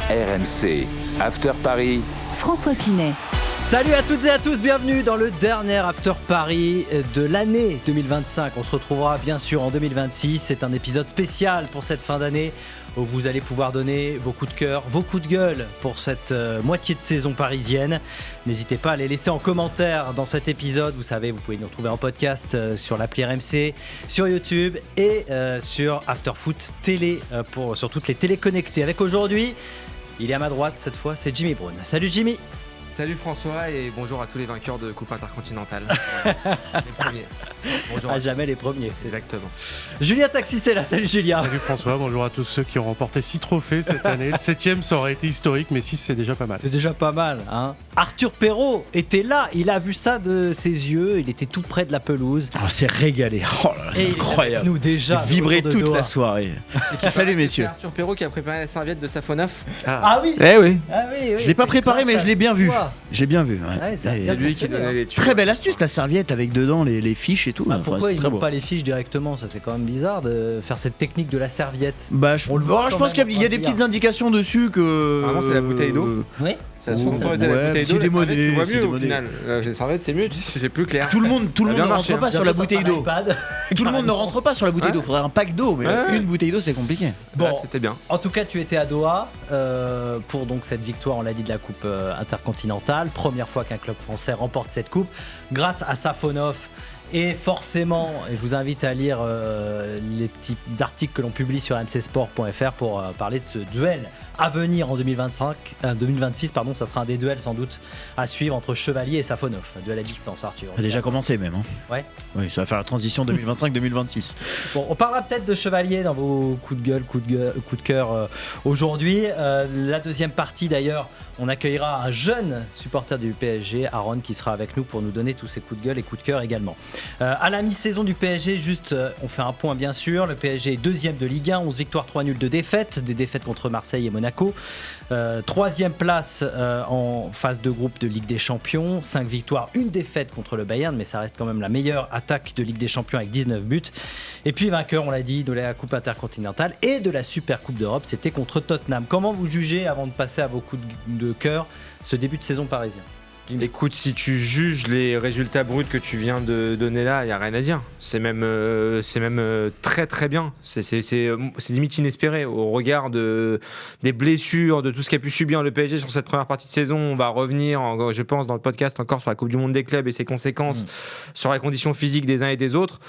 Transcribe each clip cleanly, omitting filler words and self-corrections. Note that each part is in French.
RMC, After Paris, François Pinet. Salut à toutes et à tous, bienvenue dans le dernier After Paris de l'année 2025. On se retrouvera bien sûr en 2026. C'est un épisode spécial pour cette fin d'année où vous allez pouvoir donner vos coups de cœur, vos coups de gueule pour cette moitié de saison parisienne. N'hésitez pas à les laisser en commentaire dans cet épisode. Vous savez, vous pouvez nous retrouver en podcast sur l'appli RMC, sur YouTube et sur Afterfoot Télé sur toutes les télés connectées. Avec aujourd'hui, il est à ma droite cette fois, c'est Jimmy Brown. Salut Jimmy. Salut François et bonjour à tous les vainqueurs de Coupe Intercontinentale. Les premiers. Bonjour à jamais les premiers. Exactement. Julien Taxis est là, salut Julien. Salut François, bonjour à tous ceux qui ont remporté 6 trophées cette année. Le 7ème ça aurait été historique, mais 6 c'est déjà pas mal. C'est déjà pas mal, hein. Arthur Perrault était là, il a vu ça de ses yeux, il était tout près de la pelouse. On s'est régalé, oh là là, c'est incroyable. Nous déjà vibré toute la soirée. Salut messieurs. C'est Arthur Perrault qui a préparé la serviette de Safonov. Ah oui. Eh oui. Ah oui, je l'ai pas préparé mais je l'ai bien vu. Je l'ai bien vu. Ouais, c'est lui qui donnait les tubes. Très belle astuce la serviette avec dedans les fiches et tout. Bah, pourquoi ils n'ont pas les fiches directement? Ça c'est quand même bizarre de faire cette technique de la serviette. Bah, je pense qu'il y a des petites indications dessus que. Vraiment c'est la bouteille d'eau. Oui. Ça a souvent été la bouteille d'eau. C'est démodé. Tu vois mieux au final. Les serviettes c'est mieux, c'est plus clair. Tout le monde ne rentre pas sur la bouteille d'eau. Tout le monde ne rentre pas sur la bouteille d'eau. Faudrait un pack d'eau, mais une bouteille d'eau c'est compliqué. Bon, c'était bien. En tout cas, tu étais à Doha pour donc cette victoire, on l'a dit, de la Coupe Intercontinentale. Première fois qu'un club français remporte cette coupe grâce à Safonov. Et forcément, je vous invite à lire les petits articles que l'on publie sur mcsport.fr pour parler de ce duel à venir en 2026. Ça sera un des duels sans doute à suivre entre Chevalier et Safonov. Un duel à distance, Arthur. Ça a déjà commencé même. Hein. Ouais. Oui, ça va faire la transition 2025-2026. Bon, on parlera peut-être de Chevalier dans vos coups de gueule, coups de cœur aujourd'hui. La deuxième partie d'ailleurs, on accueillera un jeune supporter du PSG, Aaron, qui sera avec nous pour nous donner tous ses coups de gueule et coups de cœur également. À la mi-saison du PSG, on fait un point bien sûr. Le PSG est deuxième de Ligue 1, 11 victoires, 3 nuls, 2 défaites. Des défaites contre Marseille et Monaco. Troisième place en phase de groupe de Ligue des Champions. 5 victoires, 1 défaite contre le Bayern, mais ça reste quand même la meilleure attaque de Ligue des Champions avec 19 buts. Et puis vainqueur, on l'a dit, de la Coupe Intercontinentale et de la Super Coupe d'Europe, c'était contre Tottenham. Comment vous jugez, avant de passer à vos coups de cœur, ce début de saison parisien? Écoute, si tu juges les résultats bruts que tu viens de donner là, il n'y a rien à dire. C'est même très très bien. C'est limite inespéré au regard des blessures, de tout ce qu'a pu subir le PSG sur cette première partie de saison. On va revenir, je pense, dans le podcast encore sur la Coupe du Monde des clubs et ses conséquences sur les conditions physiques des uns et des autres.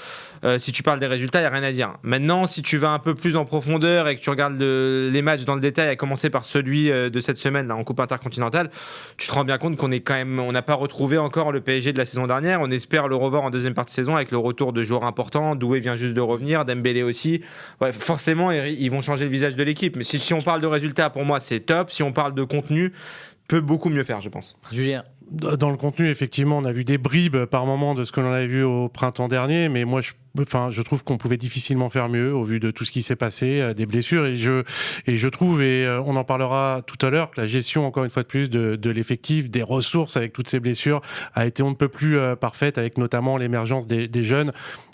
Si tu parles des résultats, il n'y a rien à dire. Maintenant, si tu vas un peu plus en profondeur et que tu regardes les matchs dans le détail, à commencer par celui de cette semaine là, en Coupe Intercontinentale, tu te rends bien compte on n'a pas retrouvé encore le PSG de la saison dernière. On espère le revoir en deuxième partie de saison avec le retour de joueurs importants. Doué vient juste de revenir, Dembélé aussi. Ouais, forcément, ils vont changer le visage de l'équipe. Mais si on parle de résultats, pour moi, c'est top. Si on parle de contenu, peut beaucoup mieux faire, je pense. Julien. Dans le contenu, effectivement, on a vu des bribes par moment de ce que l'on avait vu au printemps dernier, mais moi, je trouve qu'on pouvait difficilement faire mieux au vu de tout ce qui s'est passé, des blessures, et je trouve, et on en parlera tout à l'heure, que la gestion, encore une fois de plus, de l'effectif, des ressources avec toutes ces blessures, a été on ne peut plus parfaite, avec notamment l'émergence des jeunes.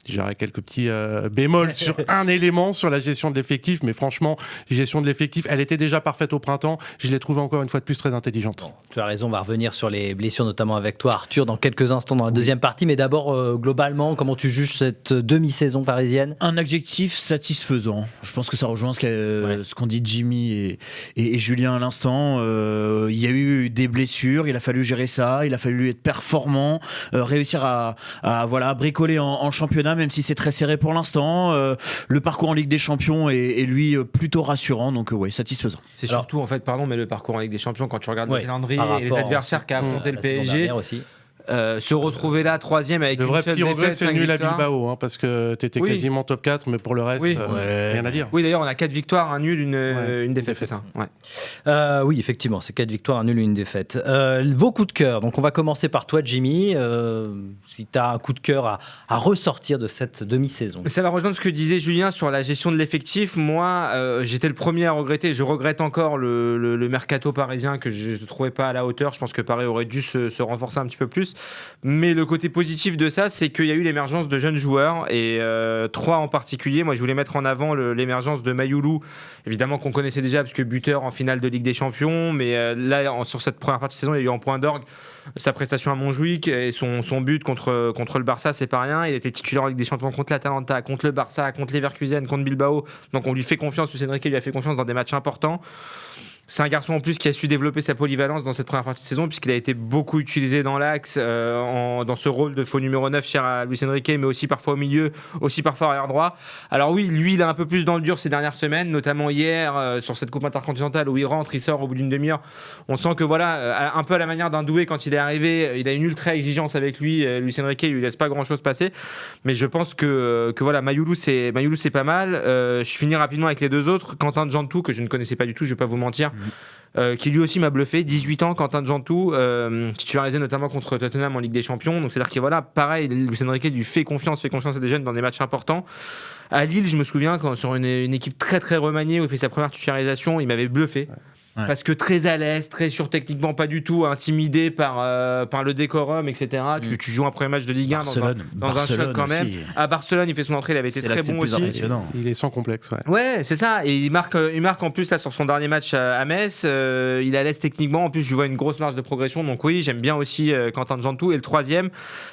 J'aurais quelques petits bémols sur un élément, sur la gestion de l'effectif, mais franchement, gestion de l'effectif, elle était déjà parfaite au printemps, je l'ai trouvée encore une fois de plus très intelligente. Bon, tu as raison, on va revenir sur les blessures, notamment avec toi Arthur, dans quelques instants dans la deuxième partie, mais d'abord, globalement, comment tu juges cette demi-saison parisienne? Un adjectif satisfaisant. Je pense que ça rejoint ce qu'ont dit Jimmy et Julien à l'instant. Il y a eu des blessures, il a fallu gérer ça, il a fallu être performant, réussir à bricoler en championnat, même si c'est très serré pour l'instant. Le parcours en Ligue des Champions est lui plutôt rassurant, donc satisfaisant. C'est surtout en fait, mais le parcours en Ligue des Champions, quand tu regardes le calendrier et les adversaires qu'a affronté le PSG. Se retrouver là troisième avec une seule défaite, le vrai petit regret, c'est le nul à Bilbao, parce que t'étais quasiment top 4, mais pour le reste, rien à dire. Oui, d'ailleurs, on a 4 victoires, un nul, une défaite, c'est ça. Ouais. Oui, effectivement, c'est 4 victoires, un nul, une défaite. Vos coups de cœur, donc on va commencer par toi, Jimmy. Si tu as un coup de cœur à ressortir de cette demi-saison. Ça va rejoindre ce que disait Julien sur la gestion de l'effectif. Moi, j'étais le premier à regretter, je regrette encore le mercato parisien que je ne trouvais pas à la hauteur. Je pense que Paris aurait dû se renforcer un petit peu plus. Mais le côté positif de ça, c'est qu'il y a eu l'émergence de jeunes joueurs, et 3 en particulier. Moi, je voulais mettre en avant l'émergence de Mayoulou, évidemment qu'on connaissait déjà, parce que buteur en finale de Ligue des Champions. Mais là, sur cette première partie de saison, il y a eu en point d'orgue sa prestation à Montjuic et son but contre le Barça, c'est pas rien. Il était titulaire en Ligue des Champions contre l'Atalanta, contre le Barça, contre Leverkusen, contre Bilbao. Donc on lui fait confiance, Luis Enrique lui a fait confiance dans des matchs importants. C'est un garçon en plus qui a su développer sa polyvalence dans cette première partie de saison, puisqu'il a été beaucoup utilisé dans l'axe, dans ce rôle de faux numéro 9 cher à Luis Enrique, mais aussi parfois au milieu, aussi parfois arrière droit. Alors oui, lui, il est un peu plus dans le dur ces dernières semaines, notamment hier sur cette Coupe intercontinentale où il rentre, il sort au bout d'une demi-heure. On sent que voilà, un peu à la manière d'un Doué quand il est arrivé, il a une ultra exigence avec lui. Luis Enrique, il lui laisse pas grand-chose passer. Mais je pense que voilà, Mayoulou, c'est pas mal. Je finis rapidement avec les deux autres. Quentin Djantou, que je ne connaissais pas du tout, je vais pas vous mentir. Qui lui aussi m'a bluffé, 18 ans, Quentin Djantou, titularisé notamment contre Tottenham en Ligue des Champions. Donc c'est-à-dire que voilà, pareil, Luis Enrique lui fait confiance à des jeunes dans des matchs importants. À Lille, je me souviens, quand sur une équipe très très remaniée où il fait sa première titularisation, il m'avait bluffé. Ouais. Parce que très à l'aise, très sûr techniquement, pas du tout intimidé par le décorum, etc. Tu joues un premier match de Ligue 1 dans un choc quand même. À Barcelone, il fait son entrée, il avait été très bon aussi. Il est sans complexe. Ouais, c'est ça. Et il marque en plus là sur son dernier match à Metz. Il est à l'aise techniquement. En plus, je vois une grosse marge de progression. Donc oui, j'aime bien aussi Quentin Djantou. Et le troisième,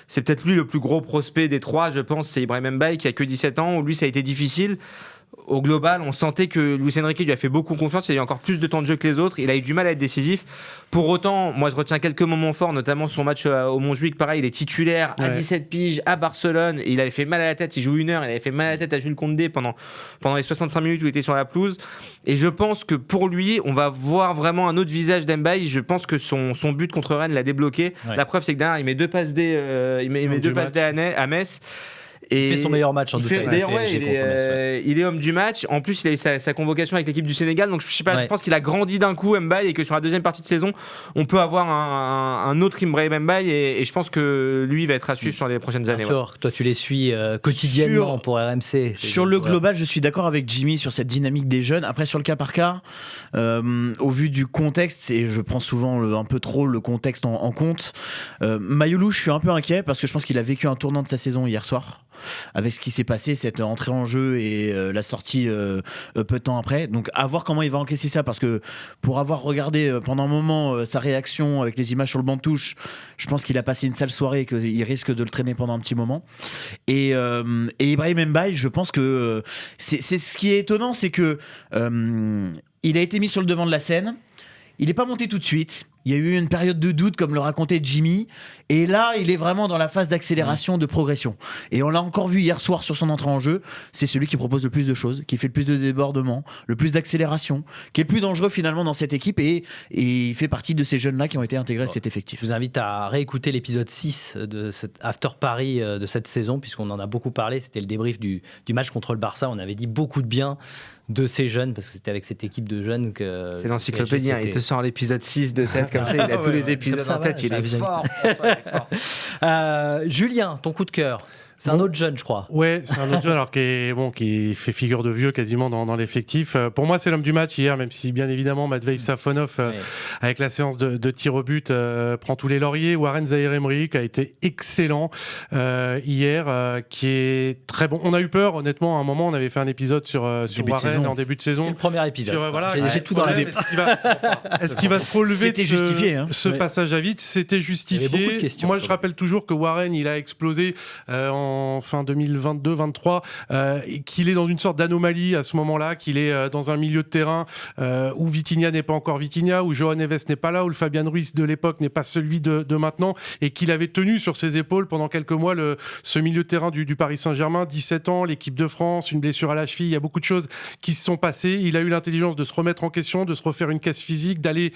c'est peut-être lui le plus gros prospect des trois, je pense, c'est Ibrahim Mbaye qui a que 17 ans. Où lui, ça a été difficile. Au global, on sentait que Luis Enrique lui a fait beaucoup confiance. Il a eu encore plus de temps de jeu que les autres. Il a eu du mal à être décisif. Pour autant, moi, je retiens quelques moments forts, notamment son match au Montjuic. Pareil, il est titulaire à 17 piges à Barcelone. Et il avait fait mal à la tête. Il joue 1 heure. Il avait fait mal à la tête à Jules Koundé pendant les 65 minutes où il était sur la pelouse. Et je pense que pour lui, on va voir vraiment un autre visage d'Mbaye. Je pense que son but contre Rennes l'a débloqué. Ouais. La preuve, c'est que derrière, il met 2 passes D à Metz. Et il fait son meilleur match en d'ailleurs, il est homme du match. En plus, il a eu sa convocation avec l'équipe du Sénégal. Donc, je sais pas, je pense qu'il a grandi d'un coup, Mbaye, et que sur la deuxième partie de saison, on peut avoir un autre Ibrahim Mbaye. Et je pense que lui va être à suivre sur les prochaines années. Arthur, toi, tu les suis quotidiennement pour RMC. Sur le global, je suis d'accord avec Jimmy sur cette dynamique des jeunes. Après, sur le cas par cas, au vu du contexte, et je prends souvent un peu trop le contexte en compte, Mayoulou, je suis un peu inquiet parce que je pense qu'il a vécu un tournant de sa saison hier soir. Avec ce qui s'est passé, cette entrée en jeu et la sortie peu de temps après. Donc à voir comment il va encaisser ça, parce que pour avoir regardé pendant un moment sa réaction avec les images sur le banc de touche, je pense qu'il a passé une sale soirée et qu'il risque de le traîner pendant un petit moment. Et Ibrahim Mbaye, je pense que c'est ce qui est étonnant, c'est que il a été mis sur le devant de la scène. Il n'est pas monté tout de suite. Il y a eu une période de doute, comme le racontait Jimmy. Et là, il est vraiment dans la phase d'accélération, de progression. Et on l'a encore vu hier soir sur son entrée en jeu. C'est celui qui propose le plus de choses, qui fait le plus de débordements, le plus d'accélération, qui est le plus dangereux finalement dans cette équipe. Et il fait partie de ces jeunes-là qui ont été intégrés à cet effectif. Je vous invite à réécouter l'épisode 6 de cet After Paris de cette saison, puisqu'on en a beaucoup parlé. C'était le débrief du match contre le Barça. On avait dit beaucoup de bien de ces jeunes, parce que c'était avec cette équipe de jeunes que... C'est l'encyclopédie, il te sort l'épisode 6 de tête comme ça, il a tous les épisodes en tête, il est fort. Julien, ton coup de cœur? C'est un autre jeune, je crois. Ouais, c'est un autre jeune, alors qui fait figure de vieux quasiment dans l'effectif. Pour moi, c'est l'homme du match hier, même si bien évidemment Matvei Safonov, avec la séance de tir au but, prend tous les lauriers. Warren Zaïre-Emery, qui a été excellent hier, qui est très bon. On a eu peur, honnêtement, à un moment, on avait fait un épisode sur Warren en début de saison. C'est le premier épisode. J'ai tout dans la début. Est-ce qu'il va se relever de ce passage à vide? C'était justifié. Moi, je rappelle toujours que Warren, il a explosé en fin 2022-23, qu'il est dans une sorte d'anomalie à ce moment-là, qu'il est dans un milieu de terrain où Vitinha n'est pas encore Vitinha, où Johan Neves n'est pas là, où le Fabian Ruiz de l'époque n'est pas celui de maintenant, et qu'il avait tenu sur ses épaules pendant quelques mois ce milieu de terrain du Paris Saint-Germain. 17 ans, l'équipe de France, une blessure à la cheville, il y a beaucoup de choses qui se sont passées. Il a eu l'intelligence de se remettre en question, de se refaire une caisse physique, d'aller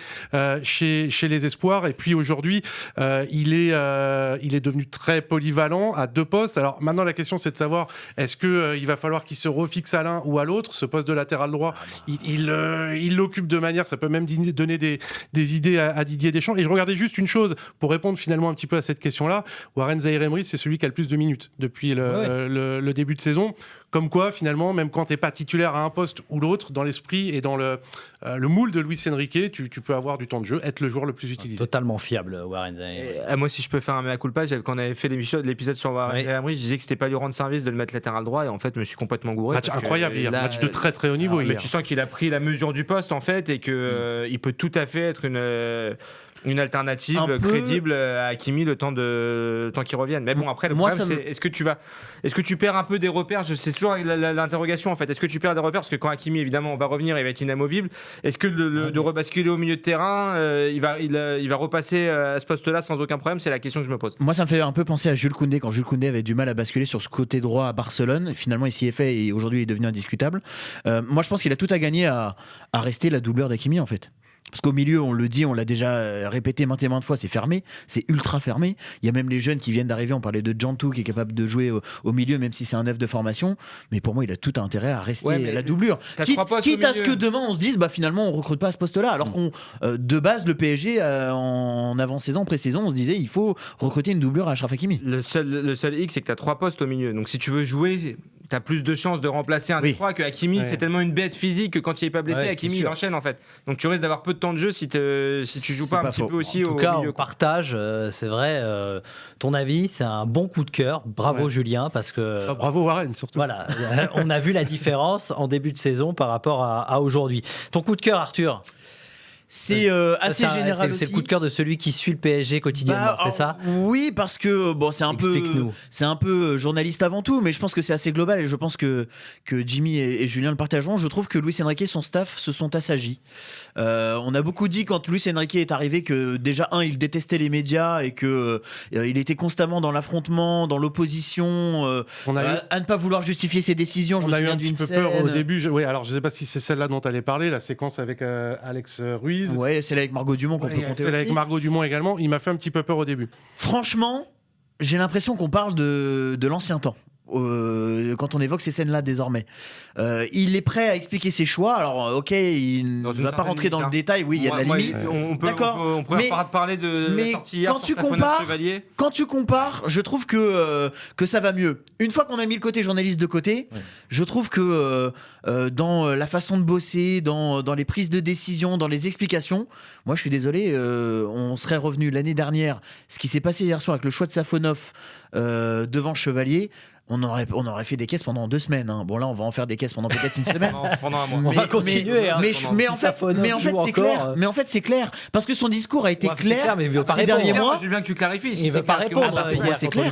chez les espoirs, et puis aujourd'hui il est devenu très polyvalent à 2 postes. poste. Alors maintenant, la question, c'est de savoir est-ce qu'il va falloir qu'il se refixe à l'un ou à l'autre. Ce poste de latéral droit, il l'occupe de manière, ça peut même donner des idées à Didier Deschamps. Et je regardais juste une chose pour répondre finalement un petit peu à cette question-là. Warren Zaïre-Emery, c'est celui qui a le plus de minutes depuis le début de saison. Comme quoi, finalement, même quand tu n'es pas titulaire à un poste ou l'autre, dans l'esprit et dans le moule de Luis Enrique, tu peux avoir du temps de jeu, être le joueur le plus utilisé. Totalement fiable, Warren Zaïre. Moi, si je peux faire un mea culpa, quand on avait fait l'épisode sur Warren Zaïre-Emery, je disais que c'était pas lui rendre service de le mettre latéral droit, et en fait, je me suis complètement gouré. Match incroyable hier, match de très très haut niveau. Mais tu sens qu'il a pris la mesure du poste, en fait, et qu'il peut tout à fait être une alternative crédible à Hakimi le temps qu'il revienne. Mais bon, après, le problème, c'est est-ce que tu perds un peu des repères? C'est toujours l'interrogation, en fait. Est-ce que tu perds des repères? Parce que quand Hakimi, évidemment, va revenir, il va être inamovible. Est-ce que de rebasculer au milieu de terrain, il va repasser à ce poste-là sans aucun problème? C'est la question que je me pose. Moi, ça me fait un peu penser à Jules Koundé, quand Jules Koundé avait du mal à basculer sur ce côté droit à Barcelone. Finalement, il s'y est fait et aujourd'hui, il est devenu indiscutable. Moi, je pense qu'il a tout à gagner à rester la doubleur d'Hakimi, en fait. Parce qu'au milieu, on le dit, on l'a déjà répété maintes et maintes fois, c'est fermé, c'est ultra fermé. Il y a même les jeunes qui viennent d'arriver, on parlait de Djantou qui est capable de jouer au milieu, même si c'est un neuf de formation. Mais pour moi, il a tout intérêt à rester la doublure. Quitte à ce que demain, on se dise, finalement, on ne recrute pas à ce poste-là. Alors qu'on, de base, le PSG, en avant-saison, pré-saison, on se disait, il faut recruter une doublure à Achraf Hakimi. Le seul hic, c'est que tu as 3 postes au milieu. Donc si tu veux jouer, tu as plus de chances de remplacer un des 3 que Hakimi. C'est tellement une bête physique que quand il n'est pas blessé, Hakimi, il enchaîne, en fait. Donc tu risques d'avoir peu de temps de jeu si tu joues pas un petit peu aussi au milieu. En tout cas, on partage, c'est vrai, ton avis, c'est un bon coup de cœur. Bravo Julien, parce que... bravo Warren, surtout. Voilà, on a vu la différence en début de saison par rapport à aujourd'hui. Ton coup de cœur, Arthur? C'est assez général aussi. C'est le coup de cœur de celui qui suit le PSG quotidiennement, c'est ça? Oui, parce que c'est un peu journaliste avant tout, mais je pense que c'est assez global et je pense que Jimmy et Julien le partageront. Je trouve que Luis Enrique et son staff se sont assagis. On a beaucoup dit quand Luis Enrique est arrivé que déjà il détestait les médias et que il était constamment dans l'affrontement, dans l'opposition, à ne pas vouloir justifier ses décisions. On a eu un petit peu peur au début. Alors je sais pas si c'est celle-là dont tu allais parler, la séquence avec Alex Ruiz. Ouais, celle avec Margot Dumont qu'on peut compter celle aussi. avec Margot Dumont également. Il m'a fait un petit peu peur au début. Franchement, j'ai l'impression qu'on parle de l'ancien temps. Quand on évoque ces scènes-là désormais, il est prêt à expliquer ses choix. Alors, ok, il ne va pas rentrer dans le détail. Oui, il y a de la limite. On pourrait parler de la sortie hier sur Safonov Chevalier. Quand tu compares, je trouve que ça va mieux. Une fois qu'on a mis le côté journaliste de côté, je trouve que dans la façon de bosser, dans les prises de décision, dans les explications, moi, je suis désolé, on serait revenu l'année dernière. Ce qui s'est passé hier soir avec le choix de Safonov devant Chevalier. On aurait fait des caisses pendant 2 semaines. Hein. Bon là, on va en faire des caisses pendant peut-être une semaine. Pendant un mois. On va continuer. Mais en fait, c'est clair. Mais en fait, c'est clair parce que son discours a été clair. Mais il veut pas ces derniers mois. Je veux bien que tu clarifies. Il veut pas répondre. C'est clair.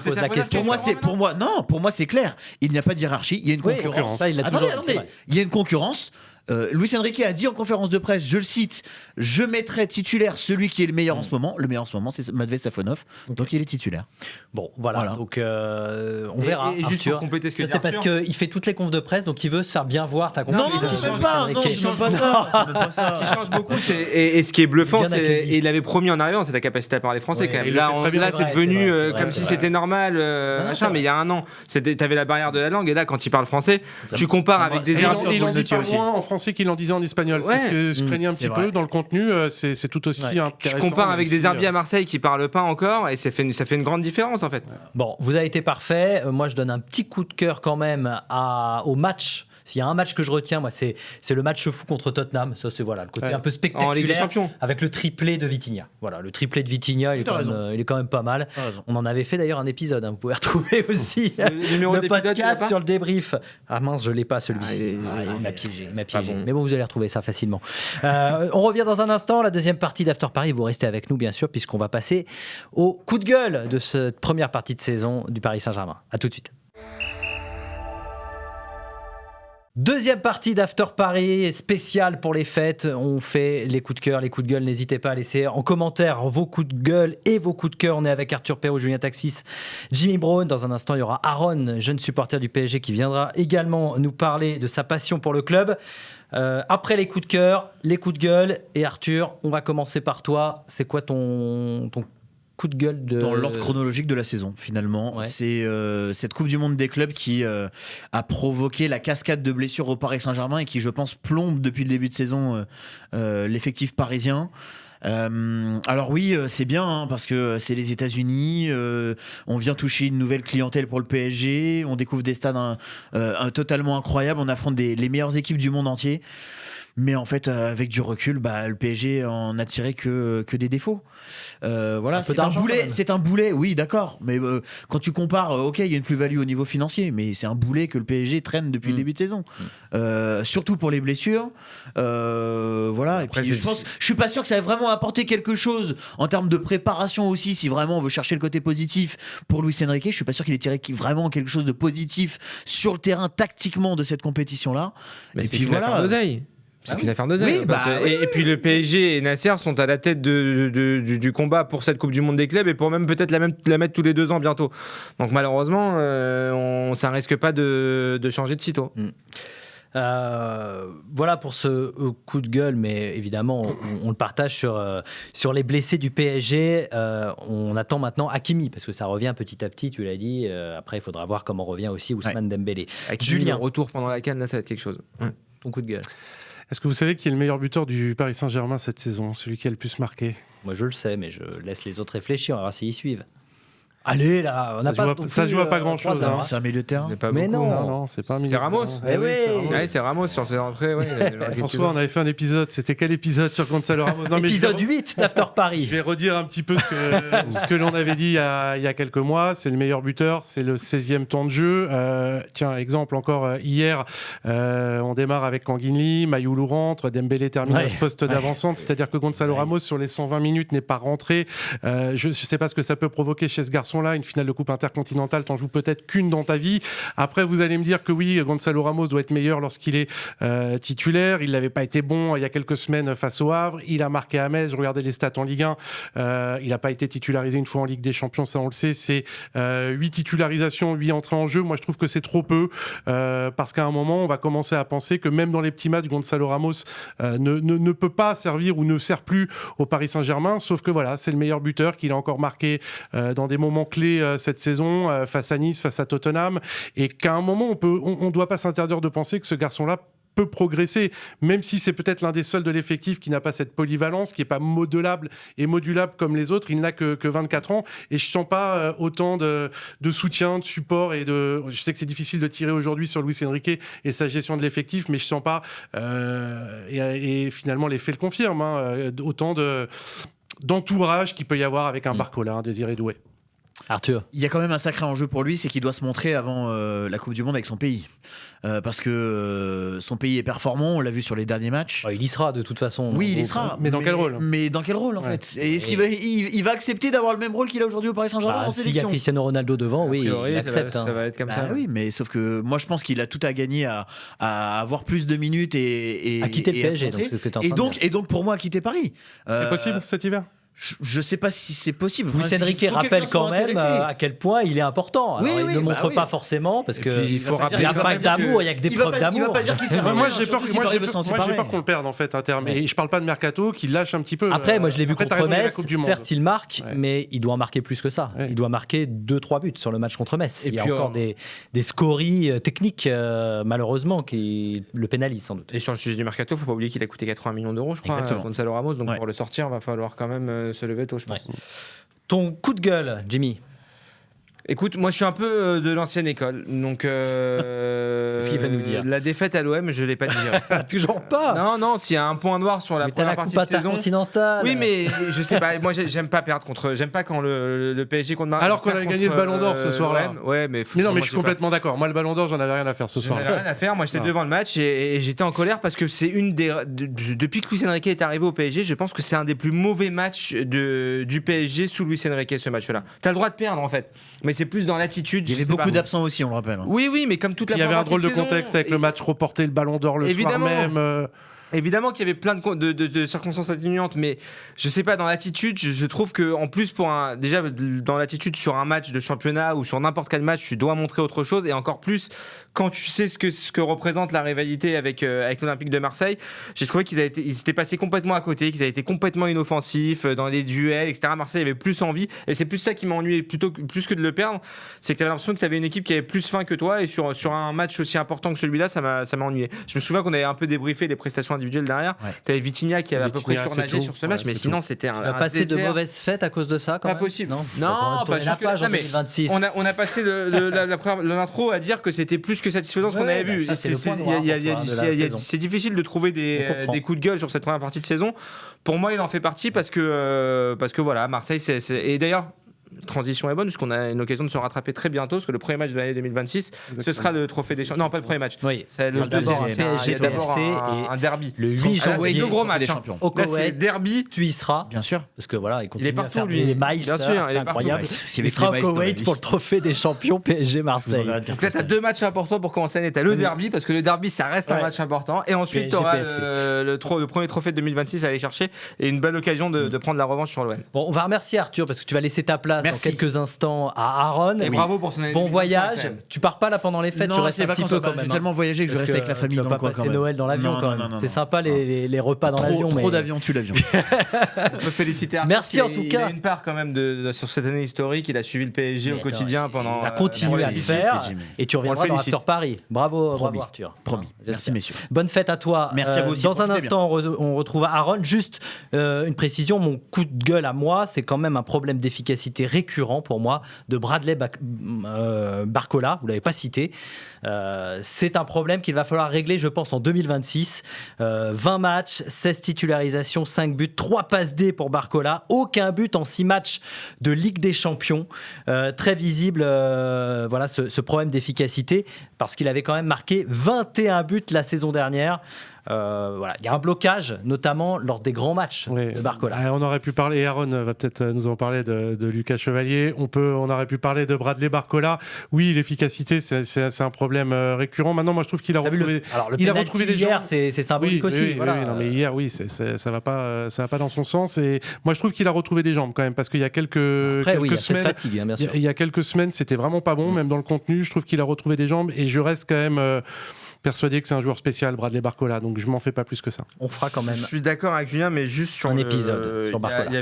Pour moi, c'est clair. Il n'y a pas de hiérarchie. Il y a une concurrence. Ça, il l'a toujours dit. Il y a une concurrence. Luis Enrique a dit en conférence de presse, je le cite, je mettrai titulaire celui qui est le meilleur en ce moment. Le meilleur en ce moment, c'est Matvei Safonov. Donc il est titulaire. Bon, voilà. Donc on verra. Et juste pour compléter ce que c'est parce qu'il fait toutes les confs de presse, donc il veut se faire bien voir. T'as compris? Non, c'est même pas ça. Ce qui change beaucoup, et ce qui est bluffant, et il avait promis en arrivant, c'est ta capacité à parler français quand même. Là, c'est devenu comme si c'était normal, mais il y a un an, t'avais la barrière de la langue, et là, quand il parle français, tu compares avec des Ils l'ont dit pas moins en français qu'ils l'en disaient en espagnol. C'est ce que je craignais un petit peu. Dans le contenu, c'est tout aussi intéressant. Tu compares avec des Herbiers à Marseille qui parlent pas encore, et ça fait une grande différence en fait. Bon, vous avez été parfait. Moi, je donne un petit coup de cœur quand même au match. S'il y a un match que je retiens, moi, c'est le match fou contre Tottenham. Ça, c'est le côté un peu spectaculaire avec le triplé de Vitinha. Voilà, le triplé de Vitinha, il est quand même pas mal. On en avait fait d'ailleurs un épisode. Vous pouvez retrouver aussi le podcast sur le débrief. Ah mince, je l'ai pas celui-ci. Il m'a piégé. Mais bon, vous allez retrouver ça facilement. On revient dans un instant. La deuxième partie d'After Paris. Vous restez avec nous, bien sûr, puisqu'on va passer au coup de gueule de cette première partie de saison du Paris Saint-Germain. À tout de suite. Deuxième partie d'After Paris, spéciale pour les fêtes. On fait les coups de cœur, les coups de gueule. N'hésitez pas à laisser en commentaire vos coups de gueule et vos coups de cœur. On est avec Arthur Perrault, Julien Taxis, Jimmy Brown. Dans un instant, il y aura Aaron, jeune supporter du PSG, qui viendra également nous parler de sa passion pour le club. Après les coups de cœur, les coups de gueule. Et Arthur, on va commencer par toi. C'est quoi ton coup de gueule de... Dans l'ordre chronologique de la saison, finalement. Ouais. C'est cette Coupe du Monde des clubs qui a provoqué la cascade de blessures au Paris Saint-Germain et qui, je pense, plombe depuis le début de saison l'effectif parisien. Alors oui, c'est bien hein, parce que c'est les États-Unis, on vient toucher une nouvelle clientèle pour le PSG, on découvre des stades totalement incroyables, on affronte les meilleures équipes du monde entier. Mais en fait, avec du recul, le PSG en a tiré que des défauts. Voilà, c'est un boulet, oui, d'accord. Mais quand tu compares, ok, il y a une plus-value au niveau financier, mais c'est un boulet que le PSG traîne depuis le début de saison. Surtout pour les blessures. Voilà. Après, et puis, je suis pas sûr que ça ait vraiment apporté quelque chose en termes de préparation aussi. Si vraiment on veut chercher le côté positif pour Luis Enrique, je suis pas sûr qu'il ait tiré vraiment quelque chose de positif sur le terrain tactiquement de cette compétition-là. Mais et c'est puis une affaire d'oseille. C'est qu'une affaire d'oseille. Oui, et puis le PSG et Nasser sont à la tête du combat pour cette Coupe du Monde des clubs et pour même peut-être la mettre tous les 2 ans bientôt. Donc malheureusement, ça risque pas de changer de sitôt. Voilà pour ce coup de gueule, mais évidemment on le partage sur les blessés du PSG. On attend maintenant Hakimi parce que ça revient petit à petit, tu l'as dit. Après il faudra voir comment revient aussi Ousmane Dembélé. Julien, retour pendant la CAN, là ça va être quelque chose. Ton coup de gueule. Est-ce que vous savez qui est le meilleur buteur du Paris Saint-Germain cette saison, celui qui a le plus marqué? Moi je le sais, mais je laisse les autres réfléchir, on va voir s'ils suivent. Allez là, on n'a pas. Ça se joue à pas grand chose. C'est un milieu de terrain. Mais non. Non, c'est pas un milieu. C'est Ramos. Eh oui. C'est Ramos sur ses entrées. François, on avait fait un épisode. C'était quel épisode sur Gonzalo Ramos? Épisode 8 d'After Paris. Je vais redire un petit peu ce que l'on avait dit il y a quelques mois. C'est le meilleur buteur, c'est le 16e temps de jeu. Tiens, exemple encore hier, on démarre avec Kanguinli, Mayoulou rentre, Dembélé termine à ce poste d'avancante. C'est-à-dire que Gonzalo Ramos, sur les 120 minutes, n'est pas rentré. Je ne sais pas ce que ça peut provoquer chez ce garçon-là. Une finale de Coupe intercontinentale, t'en joues peut-être qu'une dans ta vie. Après, vous allez me dire que oui, Gonzalo Ramos doit être meilleur lorsqu'il est titulaire. Il n'avait pas été bon il y a quelques semaines face au Havre. Il a marqué à Metz. Je regardais les stats en Ligue 1. Il n'a pas été titularisé une fois en Ligue des Champions, ça on le sait. C'est 8 titularisations, 8 entrées en jeu. Moi, je trouve que c'est trop peu parce qu'à un moment, on va commencer à penser que même dans les petits matchs, Gonzalo Ramos ne peut pas servir ou ne sert plus au Paris Saint-Germain. Sauf que voilà, c'est le meilleur buteur qu'il a encore marqué dans des moments clé cette saison face à Nice, face à Tottenham, et qu'à un moment on doit pas s'interdire de penser que ce garçon-là peut progresser, même si c'est peut-être l'un des seuls de l'effectif qui n'a pas cette polyvalence, qui est pas modelable et modulable comme les autres. Il n'a que 24 ans et je sens pas autant de soutien, de support je sais que c'est difficile de tirer aujourd'hui sur Luis Enrique et sa gestion de l'effectif, mais je sens pas et finalement les faits le confirment, autant d'entourage qu'il peut y avoir avec un Barcola, un Désiré Doué. Arthur. Il y a quand même un sacré enjeu pour lui, c'est qu'il doit se montrer avant la Coupe du Monde avec son pays. Parce que son pays est performant, on l'a vu sur les derniers matchs. Il y sera de toute façon. Oui, il y sera. Mais dans quel rôle? Mais dans quel rôle en fait? Et est-ce qu'il va accepter d'avoir le même rôle qu'il a aujourd'hui au Paris Saint-Germain en sélection? S'il y a Cristiano Ronaldo devant, oui, priori, il accepte. Ça va être comme ça. Oui, mais sauf que moi je pense qu'il a tout à gagner à avoir plus de minutes et à quitter le PSG. Et donc pour moi à quitter Paris. C'est possible cet hiver? Je sais pas si c'est possible. Luis Enrique rappelle quand même à quel point il est important. Alors, il ne montre pas forcément parce qu'il faut rappeler. Il n'y a pas d'amour, il y a que des preuves d'amour. Il va pas dire qu'il s'est Moi j'ai peur qu'on le perde en fait un terme. Et je parle pas de mercato, qu'il lâche un petit peu. Après, moi je l'ai vu contre Metz. Certes, il marque, Ouais. mais il doit en marquer plus que ça. Ouais. Il doit marquer 2-3 buts sur le match contre Metz. Et il y a puis, encore des scories techniques malheureusement qui le pénalisent sans doute. Et sur le sujet du mercato, faut pas oublier qu'il a coûté 80 millions d'euros, je crois, Exactement. Gonzalo Ramos. Donc Ouais. pour le sortir, va falloir quand même se lever tôt, je pense. Ouais. Ton coup de gueule, Jimmy. Écoute, moi je suis un peu de l'ancienne école, donc Qu'est-ce qu'il va nous dire? La défaite à l'OM, je l'ai pas digérée. Toujours pas. Non, s'il y a un point noir sur la Mais t'as première la partie coupe de saison. intercontinentale. Oui, mais je sais pas. Moi, j'aime pas perdre j'aime pas quand le PSG contre Marseille. Alors qu'on avait gagné le Ballon d'Or ce soir-là. Ouais, mais. Mais je suis complètement d'accord. Moi, le Ballon d'Or, j'en avais rien à faire ce Je soir. n'avais rien à faire. Moi, j'étais devant le match et j'étais en colère parce que c'est depuis que Luis Enrique est arrivé au PSG, je pense que c'est un des plus mauvais matchs du PSG sous Luis Enrique, ce match-là. T'as le droit de perdre en fait, mais c'est plus dans l'attitude. Il y avait beaucoup d'absents aussi, on le rappelle. Oui, mais comme toute la Il y avait un première drôle de saison, contexte avec le match reporté, le Ballon d'Or le Évidemment. soir même. Évidemment qu'il y avait plein de circonstances atténuantes, mais je sais pas, dans l'attitude, je trouve que en plus déjà dans l'attitude sur un match de championnat ou sur n'importe quel match, tu dois montrer autre chose, et encore plus quand tu sais ce que représente la rivalité avec l'Olympique de Marseille. J'ai trouvé qu'ils s'étaient passés complètement à côté, qu'ils avaient été complètement inoffensifs dans les duels, etc. Marseille avait plus envie, et c'est plus ça qui m'a ennuyé plus que de le perdre, c'est que tu avais l'impression que tu avais une équipe qui avait plus faim que toi, et sur un match aussi important que celui-là, ça m'a ennuyé. Je me souviens qu'on avait un peu débriefé des prestations individuelles derrière. Ouais. T'avais Vitinha qui avait à peu près surnagé sur ce match, mais sinon c'était un. Tu vas passer de mauvaises fêtes à cause de ça, quand même. Pas possible. Non, pas jusque là. On a passé l'intro à dire que c'était plus que satisfaisant ce qu'on avait vu. C'est difficile de trouver des coups de gueule sur cette première partie de saison. Pour moi, il en fait partie parce que voilà, Marseille, et d'ailleurs. Transition est bonne parce qu'on a une occasion de se rattraper très bientôt parce que le premier match de l'année 2026 ce sera le trophée des champions. Non, pas le premier match. Oui, c'est le d'abord un derby. Le 8 janvier, deux gros matchs. Au Koweït, c'est derby. Tu y seras, bien sûr, parce que voilà, il continue à faire lui. des miles, bien sûr, c'est incroyable. Il sera au Koweït pour le trophée des champions PSG Marseille. Donc là, t'as deux matchs importants pour commencer l'année. T'as le derby parce que le derby, ça reste un match important, et ensuite t'auras le premier trophée de 2026 à aller chercher et une belle occasion de prendre la revanche sur l'OM. Bon, on va remercier Arthur parce que tu vas laisser ta place dans quelques instants à Aaron. Et bravo pour son année. Bon voyage. Tu pars pas là pendant les fêtes, tu restes un petit peu quand même. J'ai tellement voyagé que je reste avec la famille. Tu vas pas passer Noël dans l'avion quand même. C'est sympa les repas dans l'avion. Trop d'avions, tue l'avion. On peut féliciter Arthur. Merci en tout cas. Il a une part quand même sur cette année historique. Il a suivi le PSG au quotidien pendant. Il va continuer à le faire et tu reviendras dans After Paris. Bravo Arthur. Promis. Merci messieurs. Bonne fête à toi. Merci à vous aussi. Dans un instant, on retrouve Aaron. Juste une précision, mon coup de gueule à moi, c'est quand même un problème d'efficacité récurrent pour moi de Bradley Barcola, vous ne l'avez pas cité. C'est un problème qu'il va falloir régler, je pense, en 2026. 20 matchs, 16 titularisations, 5 buts, 3 passes D pour Barcola. Aucun but en 6 matchs de Ligue des Champions. Très visible, voilà, ce problème d'efficacité, parce qu'il avait quand même marqué 21 buts la saison dernière. Voilà, il y a un blocage, notamment lors des grands matchs de Barcola. On aurait pu parler, et Aaron va peut-être nous en parler, de Lucas Chevalier. On aurait pu parler de Bradley Barcola. Oui, l'efficacité, c'est un problème récurrent. Maintenant, moi, je trouve qu'il a retrouvé. Alors, le penalty d'hier, c'est symbolique aussi. Voilà. Oui, non, mais hier, oui, ça va pas dans son sens. Et moi, je trouve qu'il a retrouvé des jambes quand même, parce qu'il y a quelques semaines, fatigue, hein, bien sûr. Il y a quelques semaines, c'était vraiment pas bon, même dans le contenu. Je trouve qu'il a retrouvé des jambes, et je reste quand même persuadé que c'est un joueur spécial, Bradley Barcola, donc je m'en fais pas plus que ça. On fera quand même. Je suis d'accord avec Julien, mais juste sur un épisode sur Barcola. Il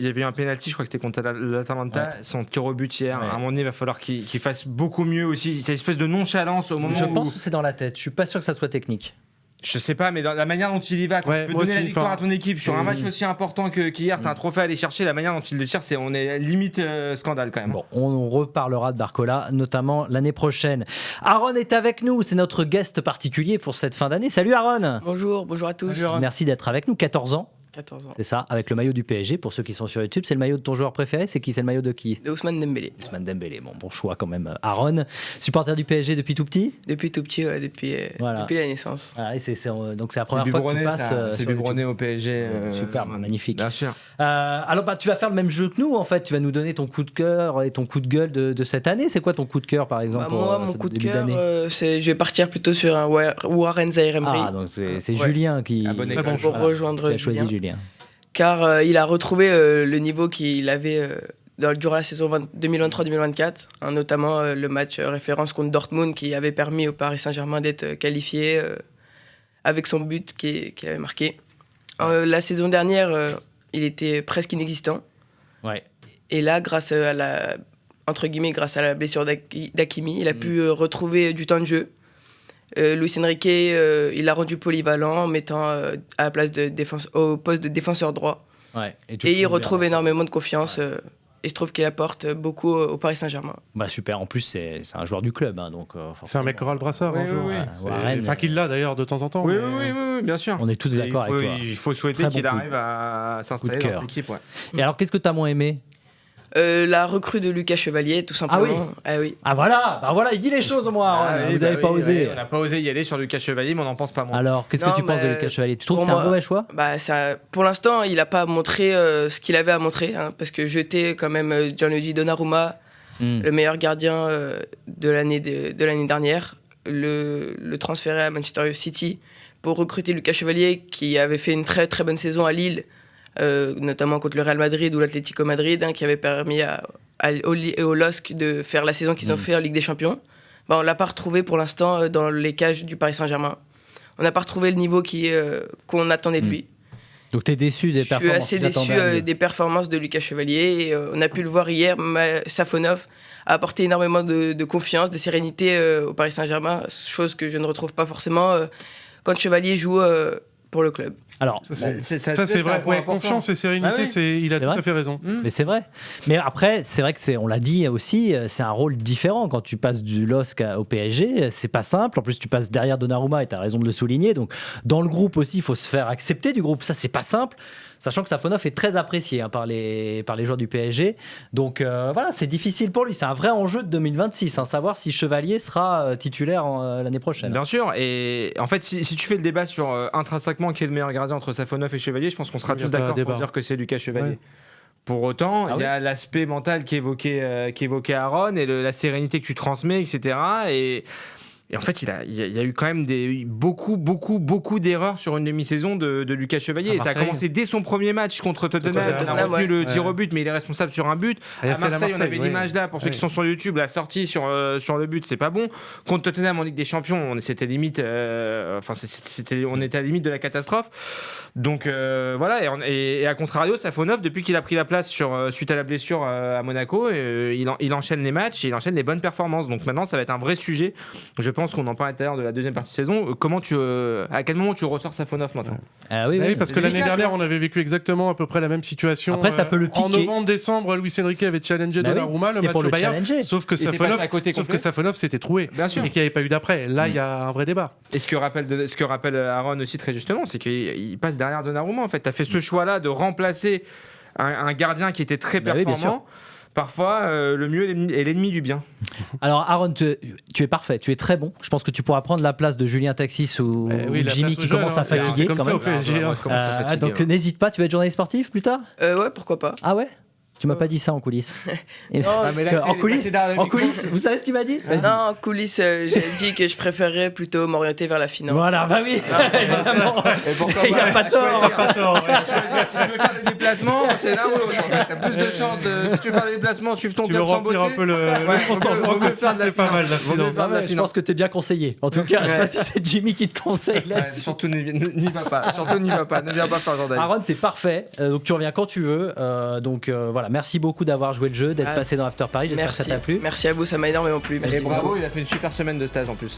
y avait eu un penalty, je crois que c'était contre l'Atalanta, son tir au but hier. À un moment donné, il va falloir qu'il fasse beaucoup mieux aussi. C'est une espèce de nonchalance au moment où. Je pense que c'est dans la tête. Je suis pas sûr que ça soit technique. Je sais pas, mais dans la manière dont il y va, quand tu peux donner la victoire à ton équipe sur un match aussi important qu'hier, t'as un trophée à aller chercher, la manière dont il le tire, on est limite scandale quand même. Bon, on reparlera de Barcola, notamment l'année prochaine. Aaron est avec nous, c'est notre guest particulier pour cette fin d'année. Salut Aaron. Bonjour à tous. Salut Aaron. Merci d'être avec nous, 14 ans. 14 ans. C'est ça, avec le maillot du PSG, pour ceux qui sont sur YouTube. C'est le maillot de ton joueur préféré? C'est qui? C'est le maillot de qui? De Ousmane Dembélé. Ousmane Dembélé, bon choix quand même. Aaron, supporter du PSG depuis tout petit? Depuis tout petit, ouais, depuis la naissance. Ah, donc c'est la première fois que tu passes. C'est biberonné au PSG. Super, magnifique. Bien sûr. Alors tu vas faire le même jeu que nous en fait. Tu vas nous donner ton coup de cœur et ton coup de gueule de cette année. C'est quoi ton coup de cœur par exemple? Moi, mon coup de cœur, je vais partir plutôt sur un Warren Zaïre-Emery. Ah, donc c'est Julien qui pour rejoindre choisi Julien. Car il a retrouvé le niveau qu'il avait durant la saison 2023-2024, notamment le match référence contre Dortmund qui avait permis au Paris Saint-Germain d'être qualifié avec son but qu'il avait marqué. La saison dernière, il était presque inexistant. Ouais. Et là, grâce à la blessure d'Hakimi, il a pu retrouver du temps de jeu. Luis Enrique, il l'a rendu polyvalent en mettant à la place au poste de défenseur droit. Ouais, et il retrouve énormément de confiance. Et je trouve qu'il apporte beaucoup au Paris Saint-Germain. Bah super, en plus c'est un joueur du club. Hein, donc, c'est un mec qui aura le brassard un jour. Enfin qu'il l'a d'ailleurs de temps en temps. Oui, bien sûr. On est tous d'accord avec toi. Il faut souhaiter qu'il arrive à s'installer dans cette équipe. Et alors qu'est-ce que tu as moins aimé? La recrue de Lucas Chevalier, tout simplement. Ah oui. Ah voilà, il dit les choses au moins. Vous n'avez pas osé. On n'a pas osé y aller sur Lucas Chevalier, mais on n'en pense pas moins. Alors, qu'est-ce que tu penses de Lucas Chevalier? Tu trouves que c'est un mauvais choix? Pour l'instant, il n'a pas montré ce qu'il avait à montrer, parce que jeter quand même Gianluigi Donnarumma, le meilleur gardien de l'année dernière, le transférer à Manchester City pour recruter Lucas Chevalier, qui avait fait une très très bonne saison à Lille, notamment contre le Real Madrid ou l'Atlético Madrid, qui avait permis au LOSC de faire la saison qu'ils ont fait en Ligue des Champions. On ne l'a pas retrouvé pour l'instant dans les cages du Paris Saint-Germain. On n'a pas retrouvé le niveau qu'on attendait de lui. Donc tu es déçu des performances? Je suis assez déçu des performances de Lucas Chevalier. Et, on a pu le voir hier, Safonov a apporté énormément de confiance, de sérénité au Paris Saint-Germain, chose que je ne retrouve pas forcément quand Chevalier joue pour le club. Alors, ça c'est vrai. Ouais, confiance et sérénité, il a tout à fait raison. Mais c'est vrai. Mais après, c'est vrai que on l'a dit aussi, c'est un rôle différent quand tu passes du LOSC au PSG. C'est pas simple. En plus, tu passes derrière Donnarumma et tu as raison de le souligner. Donc, dans le groupe aussi, il faut se faire accepter du groupe. Ça, c'est pas simple. Sachant que Safonov est très apprécié par les joueurs du PSG. Donc voilà, c'est difficile pour lui. C'est un vrai enjeu de 2026, savoir si Chevalier sera titulaire l'année prochaine. Bien sûr. Et en fait, si tu fais le débat sur intrinsèquement qui est le meilleur gardien entre Safonov et Chevalier, je pense qu'on sera tous d'accord pour dire que c'est Lucas Chevalier. Ouais. Pour autant, il y a l'aspect mental qui évoquait Aaron et la sérénité que tu transmets, etc. Et en fait, il y a eu quand même beaucoup d'erreurs sur une demi-saison de Lucas Chevalier. Et ça a commencé dès son premier match contre Tottenham. Il a retenu le tir au but, mais il est responsable sur un but. À Marseille, on avait l'image là, pour ceux qui sont sur YouTube, la sortie sur le but, c'est pas bon. Contre Tottenham en Ligue des Champions, c'était limite, on était à la limite de la catastrophe. Donc voilà, et à contrario, Safonov, depuis qu'il a pris la place suite à la blessure à Monaco, il enchaîne les matchs, il enchaîne les bonnes performances. Donc maintenant, ça va être un vrai sujet. Je pense qu'on en parlait tout à l'heure de la deuxième partie de saison. À quel moment tu ressors Safonov maintenant? Oui, parce que l'année dernière, on avait vécu exactement à peu près la même situation. Après, ça peut le piquer. En novembre-décembre, Luis Enrique avait challengé Donnarumma, le match au Bayern. Sauf que Safonov s'était troué et qu'il n'y avait pas eu d'après. Là, il y a un vrai débat. Et ce que rappelle Aaron aussi très justement, c'est qu'il passe derrière Donnarumma. En fait, tu as fait ce choix-là de remplacer un gardien qui était très performant. Parfois, le mieux est l'ennemi du bien. Alors, Aaron, tu es parfait, tu es très bon. Je pense que tu pourras prendre la place de Julien Taxis ou Jimmy qui commence à fatiguer. Comme ça au PSG. Donc, n'hésite pas, tu vas être journaliste sportif plus tard? Ouais, pourquoi pas. Ah ouais? Tu m'as pas dit ça en coulisses. En coulisses, vous savez ce qu'il m'a dit? Non, en coulisses, j'ai dit que je préférerais plutôt m'orienter vers la finance. Voilà, bah oui. Il n'y a pas tort. Si tu veux faire des déplacements, c'est là où tu as plus de chances. Si tu veux faire des déplacements, suivre ton club sans bosser. Tu veux remplir un peu le compte en banque aussi, c'est pas mal la finance. Je pense que tu es bien conseillé. En tout cas, je sais pas si c'est Jimmy qui te conseille là-dessus. Surtout n'y va pas. Ne viens pas faire journaliste. Aaron, t'es parfait. Donc tu reviens quand tu veux. Donc voilà. Merci beaucoup d'avoir joué le jeu, d'être passé dans After Paris. J'espère que ça t'a plu. Merci à vous, ça m'a énormément plu. Merci. Et bravo, il a fait une super semaine de stage en plus.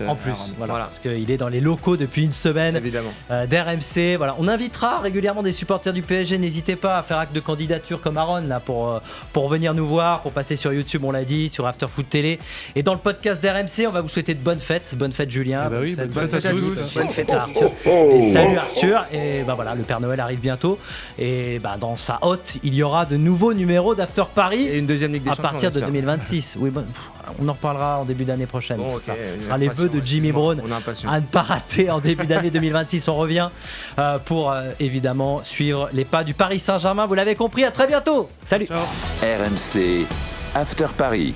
Voilà, parce qu'il est dans les locaux depuis une semaine. Évidemment. D'RMC. Voilà. On invitera régulièrement des supporters du PSG. N'hésitez pas à faire acte de candidature comme Aaron là, pour venir nous voir, pour passer sur YouTube, on l'a dit, sur After Foot Télé. Et dans le podcast d'RMC, on va vous souhaiter de bonnes fêtes. Bonne fête, Julien. Bonne fête à tous. Bonne fête à Arthur. Et salut Arthur. Et voilà, le Père Noël arrive bientôt. Et dans sa hotte, il y aura de nouveaux numéros d'After Paris. Et une deuxième Ligue des Champions. À partir de 2026. Oui, on en reparlera en début d'année prochaine. Ça sera les vœux de Jimmy Brown à ne pas rater en début d'année 2026. On revient pour évidemment suivre les pas du Paris Saint-Germain. Vous l'avez compris, à très bientôt. Salut. Ciao. RMC After Paris.